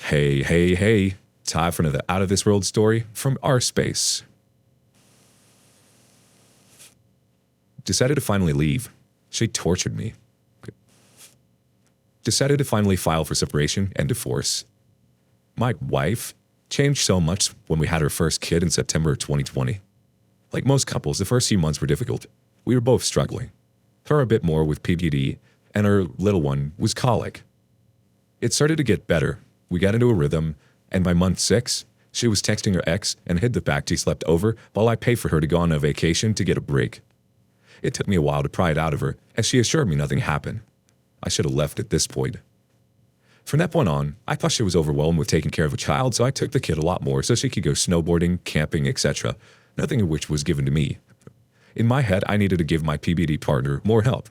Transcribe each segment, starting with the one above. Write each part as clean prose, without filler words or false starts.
Hey, hey, hey. Time for another out of this world story from our space. Decided to finally leave. She tortured me. Decided to finally file for separation and divorce. My wife changed so much when we had our first kid in September 2020. Like most couples, the first few months were difficult. We were both struggling. Her a bit more with PPD, and her little one was colic. It started to get better. We got into a rhythm, and by month 6, she was texting her ex and hid the fact he slept over while I paid for her to go on a vacation to get a break. It took me a while to pry it out of her, as she assured me nothing happened. I should have left at this point. From that point on, I thought she was overwhelmed with taking care of a child, so I took the kid a lot more so she could go snowboarding, camping, etc., nothing of which was given to me. In my head, I needed to give my PBD partner more help.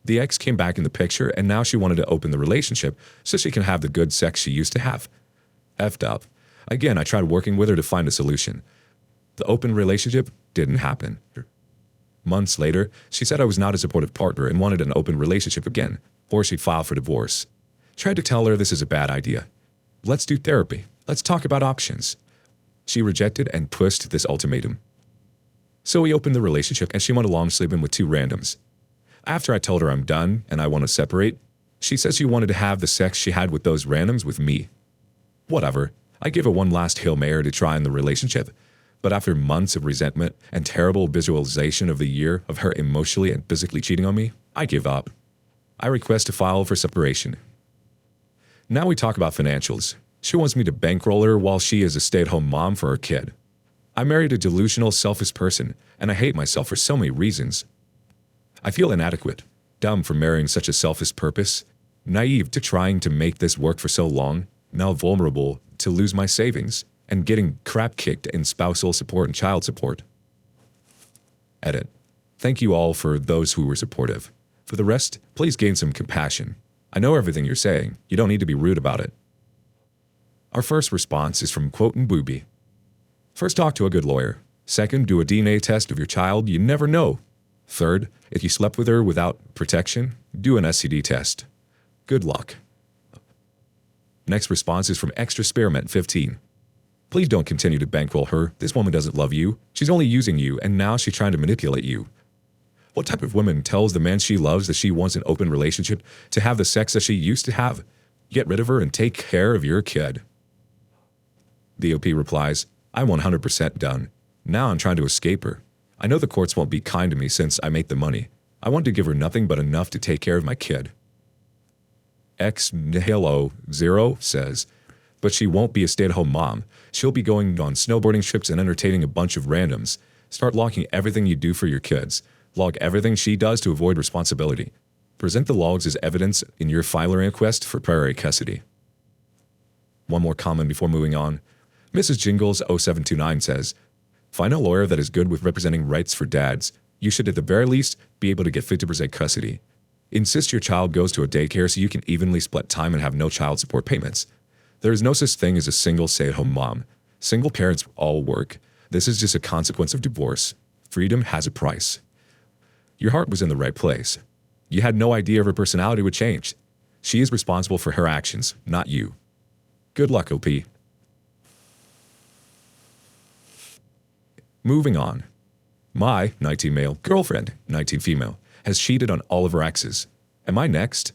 The ex came back in the picture, and now she wanted to open the relationship so she can have the good sex she used to have. Effed up. Again, I tried working with her to find a solution. The open relationship didn't happen. Months later, she said I was not a supportive partner and wanted an open relationship again, or she'd file for divorce. Tried to tell her this is a bad idea. Let's do therapy. Let's talk about options. She rejected and pushed this ultimatum. So we opened the relationship and she went along sleeping with 2 randoms. After I told her I'm done and I want to separate, she says she wanted to have the sex she had with those randoms with me. Whatever. I give her one last Hail Mary to try in the relationship, but after months of resentment and terrible visualization of the year of her emotionally and physically cheating on me, I give up. I request to file for separation. Now we talk about financials. She wants me to bankroll her while she is a stay-at-home mom for her kid. I married a delusional, selfish person, and I hate myself for so many reasons. I feel inadequate, dumb for marrying such a selfish purpose, naive to trying to make this work for so long, now vulnerable to lose my savings, and getting crap kicked in spousal support and child support. Edit. Thank you all for those who were supportive. For the rest, please gain some compassion. I know everything you're saying. You don't need to be rude about it. Our first response is from Quote Booby. First, talk to a good lawyer. Second, do a DNA test of your child. You never know. Third, if you slept with her without protection, do an STD test. Good luck. Next response is from Extra Spearmint 15. Please don't continue to bankroll her. This woman doesn't love you. She's only using you, and now she's trying to manipulate you. What type of woman tells the man she loves that she wants an open relationship to have the sex that she used to have? Get rid of her and take care of your kid. The OP replies, I'm 100% done. Now I'm trying to escape her. I know the courts won't be kind to me since I make the money. I want to give her nothing but enough to take care of my kid. XNihilo0 says, but she won't be a stay-at-home mom. She'll be going on snowboarding trips and entertaining a bunch of randoms. Start logging everything you do for your kids. Log everything she does to avoid responsibility. Present the logs as evidence in your filing request for primary custody. One more comment before moving on. Mrs. Jingles 0729 says, find a lawyer that is good with representing rights for dads. You should at the very least be able to get 50% custody. Insist your child goes to a daycare so you can evenly split time and have no child support payments. There is no such thing as a single stay-at-home mom. Single parents all work. This is just a consequence of divorce. Freedom has a price. Your heart was in the right place. You had no idea her personality would change. She is responsible for her actions, not you. Good luck, OP. Moving on. My 19 male girlfriend, 19 female, has cheated on all of her exes. Am I next?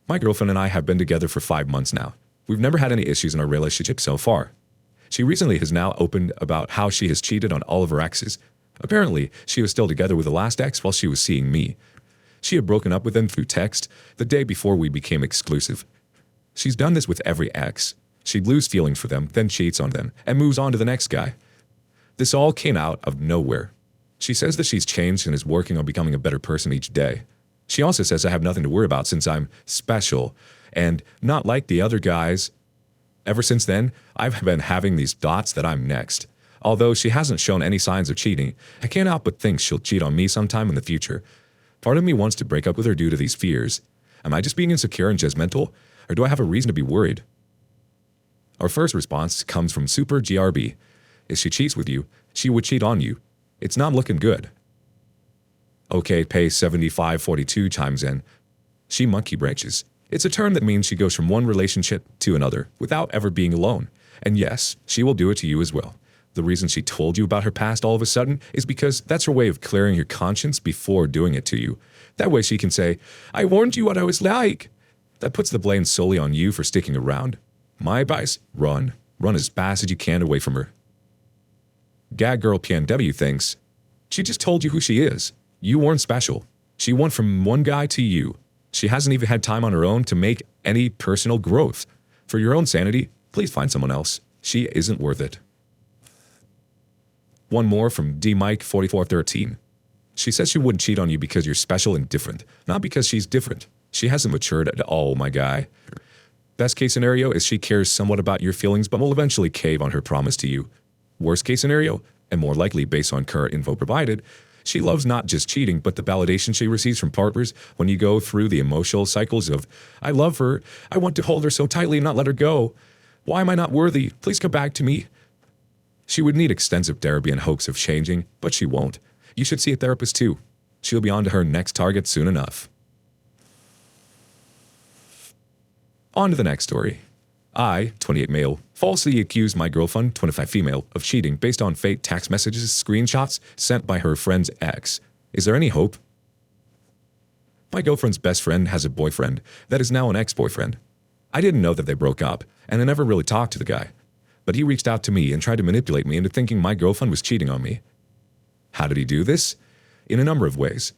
My girlfriend and I have been together for 5 months now. We've never had any issues in our relationship so far. She recently has now opened about how she has cheated on all of her exes. Apparently, she was still together with the last ex while she was seeing me. She had broken up with him through text the day before we became exclusive. She's done this with every ex. She'd lose feelings for them, then cheats on them, and moves on to the next guy. This all came out of nowhere. She says that she's changed and is working on becoming a better person each day. She also says I have nothing to worry about since I'm special and not like the other guys. Ever since then, I've been having these thoughts that I'm next. Although she hasn't shown any signs of cheating, I can't help but think she'll cheat on me sometime in the future. Part of me wants to break up with her due to these fears. Am I just being insecure and judgmental, or do I have a reason to be worried? Our first response comes from Super GRB. If she cheats with you, she would cheat on you. It's not looking good. Okay, pay 7542 chimes in. She monkey branches. It's a term that means she goes from one relationship to another without ever being alone. And yes, she will do it to you as well. The reason she told you about her past all of a sudden is because that's her way of clearing your conscience before doing it to you. That way she can say, I warned you what I was like. That puts the blame solely on you for sticking around. My advice, run. Run as fast as you can away from her. Gag girl PNW thinks, she just told you who she is. You weren't special. She went from one guy to you. She hasn't even had time on her own to make any personal growth. For your own sanity, please find someone else. She isn't worth it. One more from DMike4413. She says she wouldn't cheat on you because you're special and different, not because she's different. She hasn't matured at all, my guy. Best case scenario is she cares somewhat about your feelings but will eventually cave on her promise to you. Worst case scenario, and more likely based on current info provided, she loves not just cheating but the validation she receives from partners when you go through the emotional cycles of, I love her, I want to hold her so tightly and not let her go. Why am I not worthy? Please come back to me. She would need extensive therapy in hopes of changing, but she won't. You should see a therapist too. She'll be on to her next target soon enough. On to the next story. I, 28 male, falsely accused my girlfriend, 25 female, of cheating based on fake text messages, screenshots sent by her friend's ex. Is there any hope? My girlfriend's best friend has a boyfriend that is now an ex-boyfriend. I didn't know that they broke up, and I never really talked to the guy. But he reached out to me and tried to manipulate me into thinking my girlfriend was cheating on me. How did he do this? In a number of ways.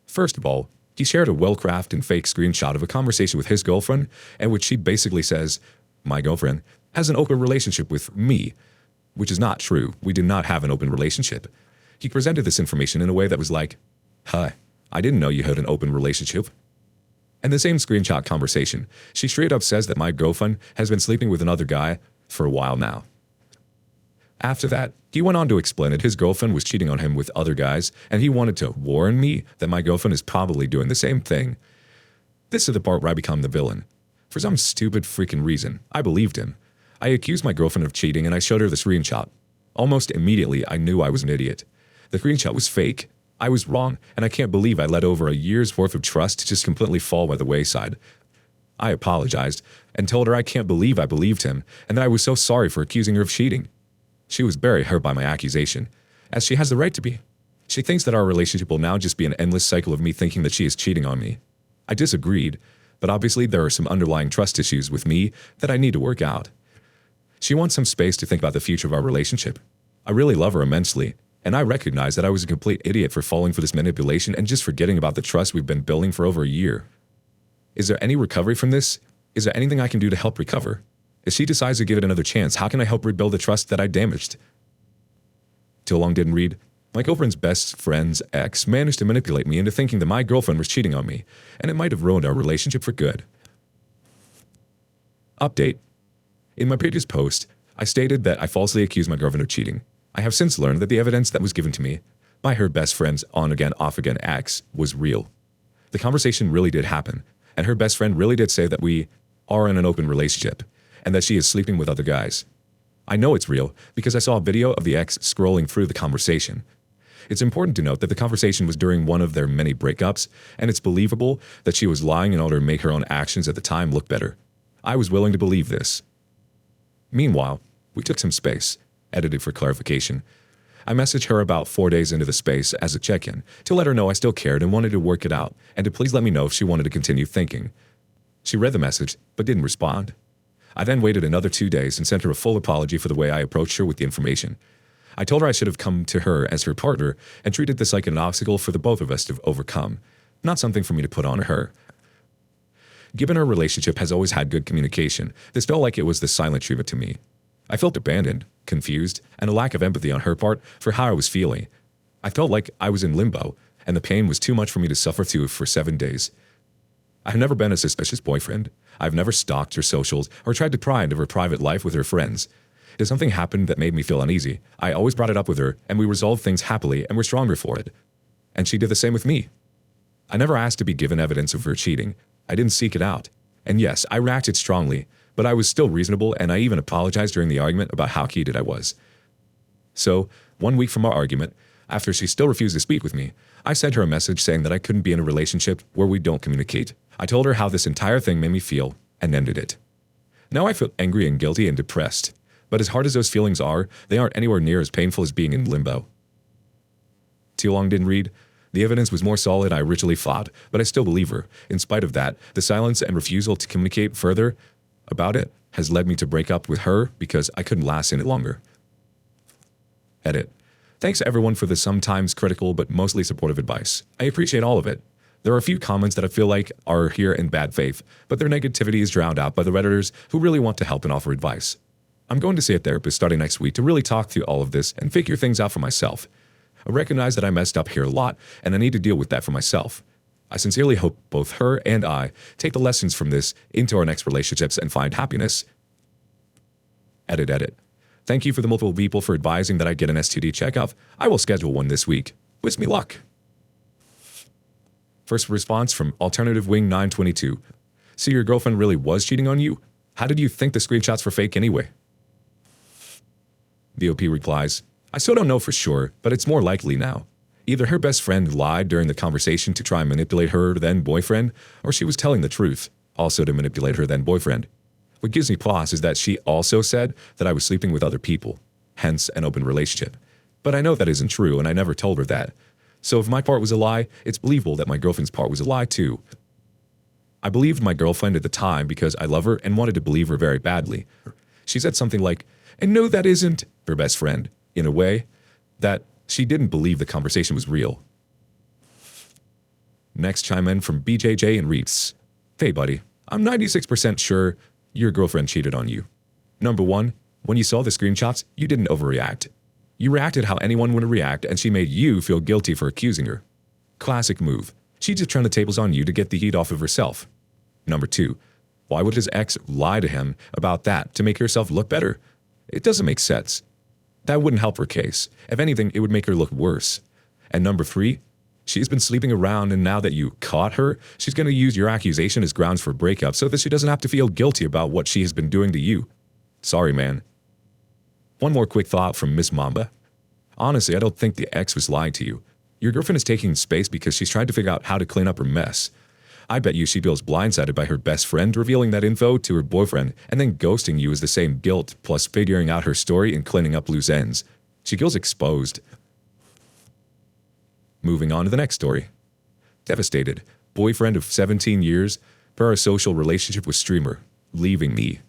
First of all, he shared a well-crafted and fake screenshot of a conversation with his girlfriend in which she basically says, my girlfriend has an open relationship with me, which is not true. We did not have an open relationship. He presented this information in a way that was like, hi, I didn't know you had an open relationship. And the same screenshot conversation, she straight up says that my girlfriend has been sleeping with another guy for a while now. After that, he went on to explain that his girlfriend was cheating on him with other guys, and he wanted to warn me that my girlfriend is probably doing the same thing. This is the part where I become the villain. For some stupid freaking reason, I believed him. I accused my girlfriend of cheating and I showed her the screenshot. Almost immediately, I knew I was an idiot. The screenshot was fake. I was wrong, and I can't believe I let over a year's worth of trust to just completely fall by the wayside. I apologized and told her I can't believe I believed him and that I was so sorry for accusing her of cheating. She was very hurt by my accusation, as she has the right to be. She thinks that our relationship will now just be an endless cycle of me thinking that she is cheating on me. I disagreed, but obviously there are some underlying trust issues with me that I need to work out. She wants some space to think about the future of our relationship. I really love her immensely, and I recognize that I was a complete idiot for falling for this manipulation and just forgetting about the trust we've been building for over a year. Is there any recovery from this? Is there anything I can do to help recover? If she decides to give it another chance, how can I help rebuild the trust that I damaged? Too long didn't read. My girlfriend's best friend's ex managed to manipulate me into thinking that my girlfriend was cheating on me, and it might have ruined our relationship for good. Update. In my previous post, I stated that I falsely accused my girlfriend of cheating. I have since learned that the evidence that was given to me by her best friend's on-again, off-again ex was real. The conversation really did happen, and her best friend really did say that we are in an open relationship, and that she is sleeping with other guys. I know it's real because I saw a video of the ex scrolling through the conversation. It's important to note that the conversation was during one of their many breakups, and it's believable that she was lying in order to make her own actions at the time look better. I was willing to believe this. Meanwhile, we took some space, edited for clarification. I messaged her about 4 days into the space as a check-in to let her know I still cared and wanted to work it out, and to please let me know if she wanted to continue thinking. She read the message, but didn't respond. I then waited another 2 days and sent her a full apology for the way I approached her with the information. I told her I should have come to her as her partner and treated this like an obstacle for the both of us to overcome, not something for me to put on her. Given our relationship has always had good communication, this felt like it was the silent treatment to me. I felt abandoned, confused, and a lack of empathy on her part for how I was feeling. I felt like I was in limbo, and the pain was too much for me to suffer through for 7 days. I've never been a suspicious boyfriend. I've never stalked her socials or tried to pry into her private life with her friends. If something happened that made me feel uneasy, I always brought it up with her, and we resolved things happily and were stronger for it. And she did the same with me. I never asked to be given evidence of her cheating. I didn't seek it out. And yes, I reacted strongly, but I was still reasonable, and I even apologized during the argument about how heated I was. So, 1 week from our argument, after she still refused to speak with me, I sent her a message saying that I couldn't be in a relationship where we don't communicate. I told her how this entire thing made me feel and ended it. Now I feel angry and guilty and depressed, but as hard as those feelings are, they aren't anywhere near as painful as being in limbo. Too long didn't read. The evidence was more solid I originally thought, but I still believe her. In spite of that, the silence and refusal to communicate further about it has led me to break up with her because I couldn't last in it longer. Edit. Thanks everyone for the sometimes critical but mostly supportive advice. I appreciate all of it. There are a few comments that I feel like are here in bad faith, but their negativity is drowned out by the Redditors who really want to help and offer advice. I'm going to see a therapist starting next week to really talk through all of this and figure things out for myself. I recognize that I messed up here a lot, and I need to deal with that for myself. I sincerely hope both her and I take the lessons from this into our next relationships and find happiness. Edit. Thank you for the multiple people for advising that I get an STD checkup. I will schedule one this week. Wish me luck. First response from Alternative Wing 922. So your girlfriend really was cheating on you? How did you think the screenshots were fake anyway? The OP replies, I still don't know for sure, but it's more likely now. Either her best friend lied during the conversation to try and manipulate her then boyfriend, or she was telling the truth, also to manipulate her then boyfriend. What gives me pause is that she also said that I was sleeping with other people, hence an open relationship. But I know that isn't true, and I never told her that. So if my part was a lie, it's believable that my girlfriend's part was a lie too. I believed my girlfriend at the time because I love her and wanted to believe her very badly. She said something like, and no, that isn't her best friend, in a way that she didn't believe the conversation was real. Next chime in from BJJ and reads, Hey buddy, I'm 96% sure your girlfriend cheated on you. Number one, when you saw the screenshots, you didn't overreact. You reacted how anyone would react, and she made you feel guilty for accusing her. Classic move. She just turned the tables on you to get the heat off of herself. Number two, why would his ex lie to him about that to make herself look better? It doesn't make sense. That wouldn't help her case. If anything, it would make her look worse. And number three, she's been sleeping around, and now that you caught her, she's going to use your accusation as grounds for breakup so that she doesn't have to feel guilty about what she has been doing to you. Sorry, man. One more quick thought from Miss Mamba. Honestly, I don't think the ex was lying to you. Your girlfriend is taking space because she's trying to figure out how to clean up her mess. I bet you she feels blindsided by her best friend revealing that info to her boyfriend and then ghosting you as the same guilt plus figuring out her story and cleaning up loose ends. She feels exposed. Moving on to the next story. Devastated. Boyfriend of 17 years, parasocial relationship with streamer, leaving me.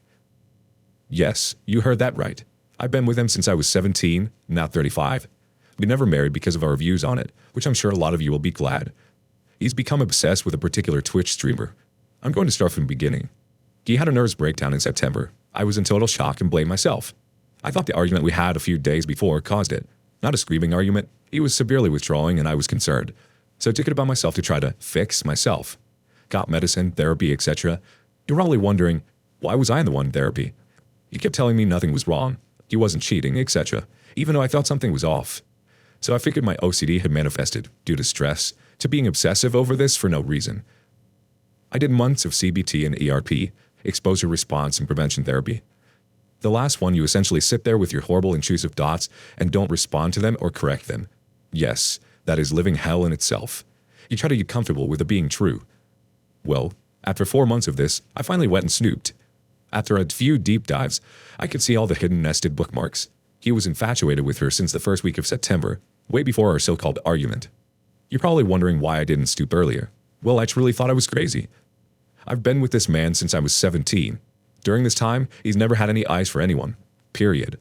Yes, you heard that right. I've been with him since I was 17, now 35. We never married because of our views on it, which I'm sure a lot of you will be glad. He's become obsessed with a particular Twitch streamer. I'm going to start from the beginning. He had a nervous breakdown in September. I was in total shock and blamed myself. I thought the argument we had a few days before caused it. Not a screaming argument. He was severely withdrawing and I was concerned. So I took it upon myself to try to fix myself. Got medicine, therapy, etc. You're probably wondering, why was I the one in therapy? He kept telling me nothing was wrong. He wasn't cheating, etc. Even though I thought something was off. So I figured my OCD had manifested, due to stress, to being obsessive over this for no reason. I did months of CBT and ERP, exposure response and prevention therapy. The last one, you essentially sit there with your horrible intrusive thoughts and don't respond to them or correct them. Yes, that is living hell in itself. You try to get comfortable with it being true. Well, after 4 months of this, I finally went and snooped. After a few deep dives, I could see all the hidden nested bookmarks. He was infatuated with her since the first week of September, way before our so-called argument. You're probably wondering why I didn't stoop earlier. Well, I truly thought I was crazy. I've been with this man since I was 17. During this time, he's never had any eyes for anyone. Period.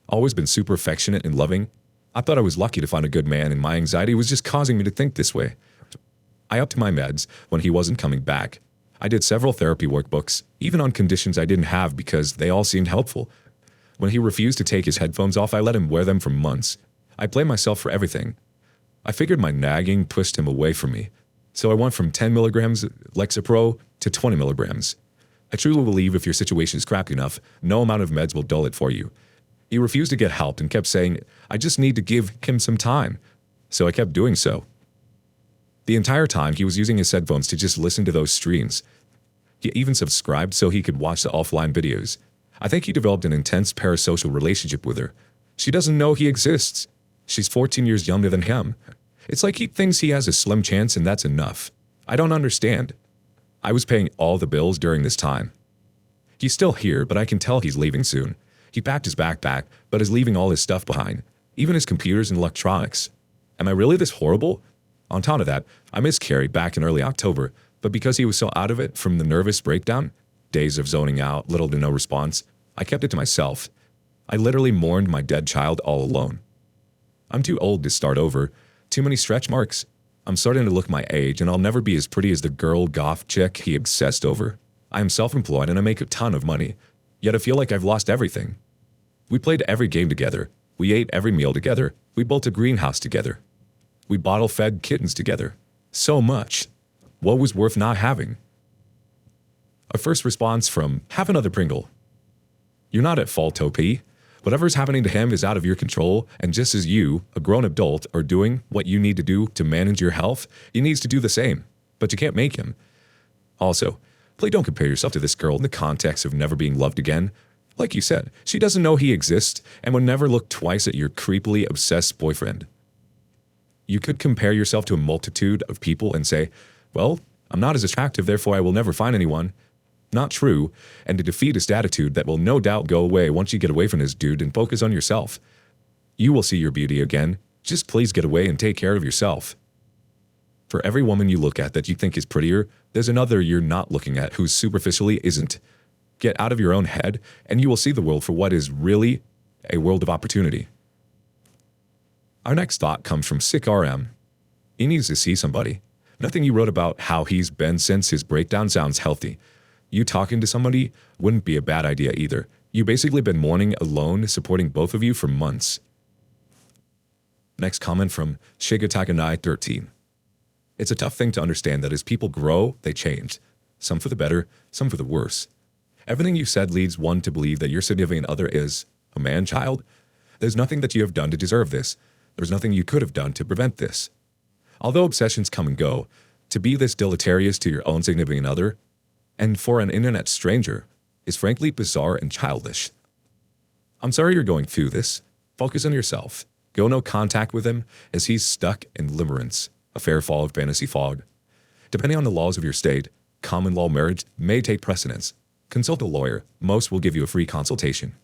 Always been super affectionate and loving. I thought I was lucky to find a good man, and my anxiety was just causing me to think this way. I upped my meds when he wasn't coming back. I did several therapy workbooks, even on conditions I didn't have because they all seemed helpful. When he refused to take his headphones off, I let him wear them for months. I blamed myself for everything. I figured my nagging pushed him away from me. So I went from 10 milligrams Lexapro to 20 milligrams. I truly believe if your situation is crappy enough, no amount of meds will dull it for you. He refused to get help and kept saying, I just need to give him some time. So I kept doing so. The entire time, he was using his headphones to just listen to those streams. He even subscribed so he could watch the offline videos. I think he developed an intense parasocial relationship with her. She doesn't know he exists. She's 14 years younger than him. It's like he thinks he has a slim chance and that's enough. I don't understand. I was paying all the bills during this time. He's still here, but I can tell he's leaving soon. He packed his backpack, but is leaving all his stuff behind, even his computers and electronics. Am I really this horrible? On top of that, I miscarried back in early October, but because he was so out of it from the nervous breakdown, days of zoning out, little to no response, I kept it to myself. I literally mourned my dead child all alone. I'm too old to start over. Too many stretch marks. I'm starting to look my age, and I'll never be as pretty as the girl goth chick he obsessed over. I am self-employed and I make a ton of money, yet I feel like I've lost everything. We played every game together. We ate every meal together. We built a greenhouse together. We bottle-fed kittens together. So much. What was worth not having? A first response from Have Another Pringle. You're not at fault, OP. Whatever's happening to him is out of your control, and just as you, a grown adult, are doing what you need to do to manage your health, he needs to do the same. But you can't make him. Also, please don't compare yourself to this girl in the context of never being loved again. Like you said, she doesn't know he exists and would never look twice at your creepily obsessed boyfriend. You could compare yourself to a multitude of people and say, well, I'm not as attractive, therefore I will never find anyone. Not true, and a defeatist attitude that will no doubt go away once you get away from this dude and focus on yourself. You will see your beauty again. Just please get away and take care of yourself. For every woman you look at that you think is prettier, there's another you're not looking at who superficially isn't. Get out of your own head, and you will see the world for what is really a world of opportunity. Our next thought comes from Sick RM. He needs to see somebody. Nothing you wrote about how he's been since his breakdown sounds healthy. You talking to somebody wouldn't be a bad idea either. You basically been mourning alone, supporting both of you for months. Next comment from Shigatakanai13. It's a tough thing to understand that as people grow, they change. Some for the better, some for the worse. Everything you said leads one to believe that your significant other is a man-child. There's nothing that you have done to deserve this. There's nothing you could have done to prevent this. Although obsessions come and go, to be this deleterious to your own significant other, and for an internet stranger, is frankly bizarre and childish. I'm sorry you're going through this. Focus on yourself. Go no contact with him as he's stuck in limerence, a fair fall of fantasy fog. Depending on the laws of your state, common law marriage may take precedence. Consult a lawyer. Most will give you a free consultation.